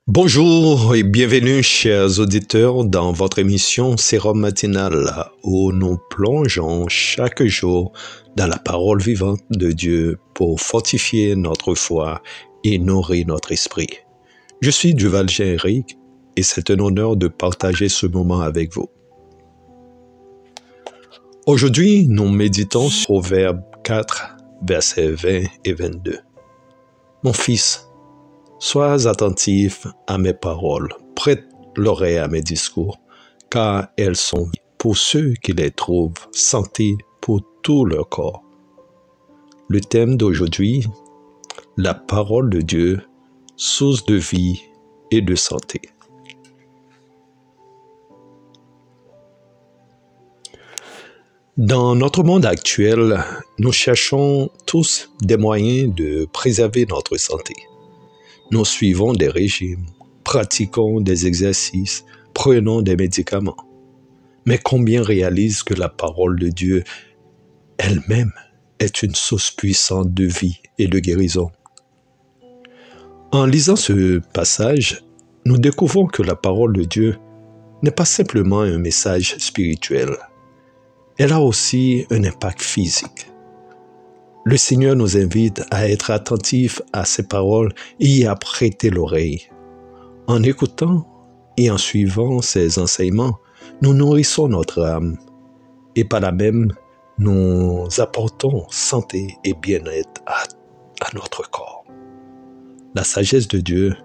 Bonjour et bienvenue, chers auditeurs, dans votre émission Sérum matinal, où nous plongeons chaque jour dans la parole vivante de Dieu pour fortifier notre foi et nourrir notre esprit. Je suis Duval Jean-Éric et c'est un honneur de partager ce moment avec vous. Aujourd'hui, nous méditons sur Proverbe 4, versets 20 et 22. Mon fils, sois attentif à mes paroles, prête l'oreille à mes discours, car elles sont pour ceux qui les trouvent santé pour tout leur corps. Le thème d'aujourd'hui, la parole de Dieu, source de vie et de santé. Dans notre monde actuel, nous cherchons tous des moyens de préserver notre santé. Nous suivons des régimes, pratiquons des exercices, prenons des médicaments. Mais combien réalisent que la parole de Dieu elle-même est une source puissante de vie et de guérison? En lisant ce passage, nous découvrons que la parole de Dieu n'est pas simplement un message spirituel. Elle a aussi un impact physique. Le Seigneur nous invite à être attentifs à ses paroles et à prêter l'oreille. En écoutant et en suivant ses enseignements, nous nourrissons notre âme et par là même, nous apportons santé et bien-être à notre corps. La sagesse de Dieu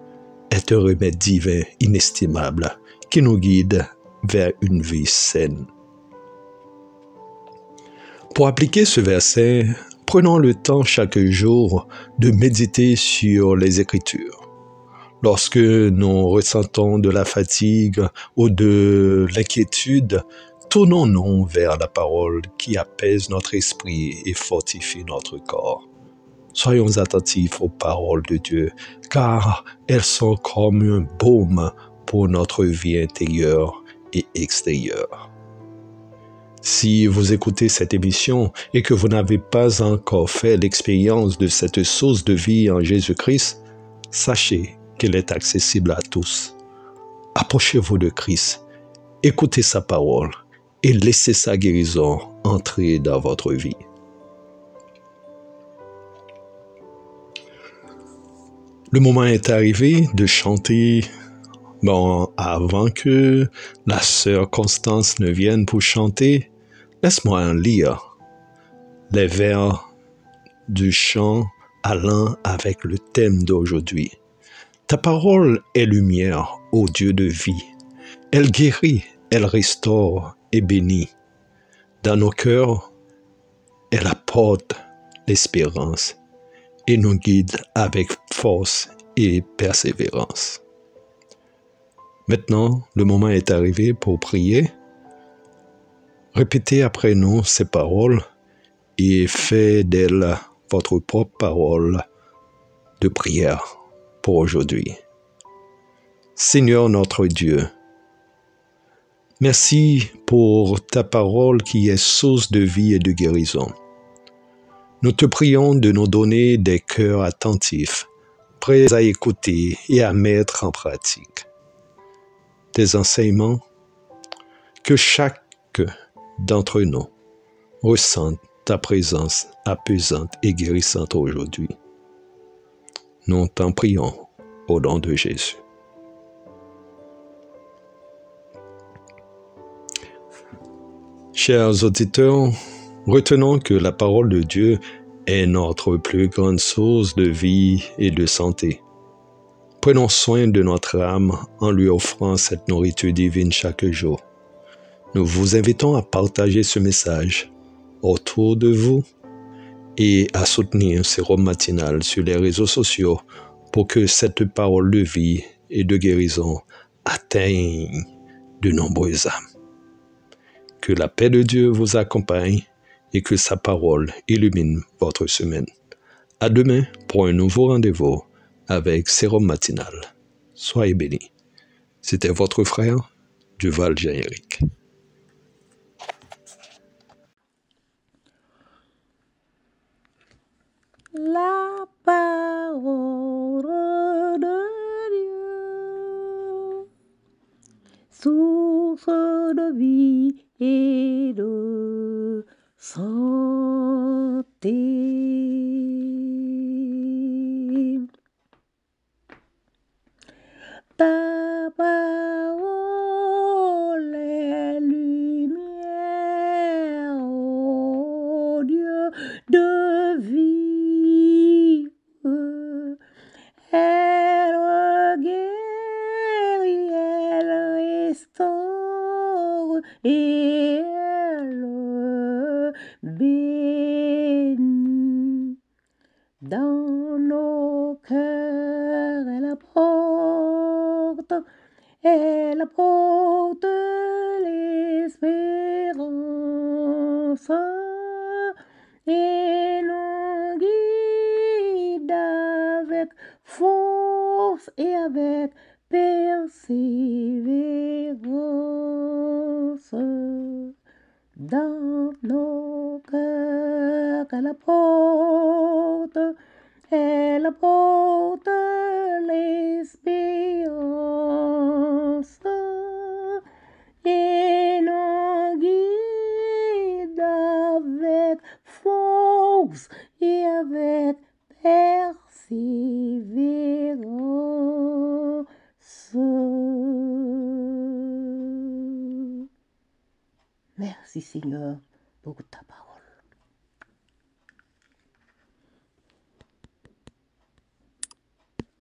est un remède divin inestimable qui nous guide vers une vie saine. Pour appliquer ce verset, prenons le temps chaque jour de méditer sur les Écritures. Lorsque nous ressentons de la fatigue ou de l'inquiétude, tournons-nous vers la parole qui apaise notre esprit et fortifie notre corps. Soyons attentifs aux paroles de Dieu, car elles sont comme un baume pour notre vie intérieure et extérieure. Si vous écoutez cette émission et que vous n'avez pas encore fait l'expérience de cette source de vie en Jésus-Christ, sachez qu'elle est accessible à tous. Approchez-vous de Christ, écoutez sa parole et laissez sa guérison entrer dans votre vie. Le moment est arrivé de chanter. Avant que la sœur Constance ne vienne pour chanter, laisse-moi lire les vers du chant allant avec le thème d'aujourd'hui. Ta parole est lumière, ô Dieu de vie. Elle guérit, elle restaure et bénit. Dans nos cœurs, elle apporte l'espérance et nous guide avec force et persévérance. Maintenant, le moment est arrivé pour prier. Répétez après nous ces paroles et faites d'elles votre propre parole de prière pour aujourd'hui. Seigneur notre Dieu, merci pour ta parole qui est source de vie et de guérison. Nous te prions de nous donner des cœurs attentifs, prêts à écouter et à mettre en pratique tes enseignements, que chaque d'entre nous ressente ta présence apaisante et guérissante aujourd'hui. Nous t'en prions au nom de Jésus. Chers auditeurs, retenons que la parole de Dieu est notre plus grande source de vie et de santé. Prenons soin de notre âme en lui offrant cette nourriture divine chaque jour. Nous vous invitons à partager ce message autour de vous et à soutenir Sérum matinal sur les réseaux sociaux pour que cette parole de vie et de guérison atteigne de nombreuses âmes. Que la paix de Dieu vous accompagne et que sa parole illumine votre semaine. À demain pour un nouveau rendez-vous avec Sérum matinal. Soyez bénis. C'était votre frère, Duval Jean-Éric. La parole de Dieu. source de vie et de santé. Ta parole est lumière, ô Dieu de vie. Elle guérit, elle restaure et elle bénit. Dans nos cœurs, elle apporte l'espérance et nous guide avec force et avec persévérance. Dans nos cœurs, elle apporte l'espérance et nous guide avec force et avec persévérance. Merci Seigneur pour ta parole.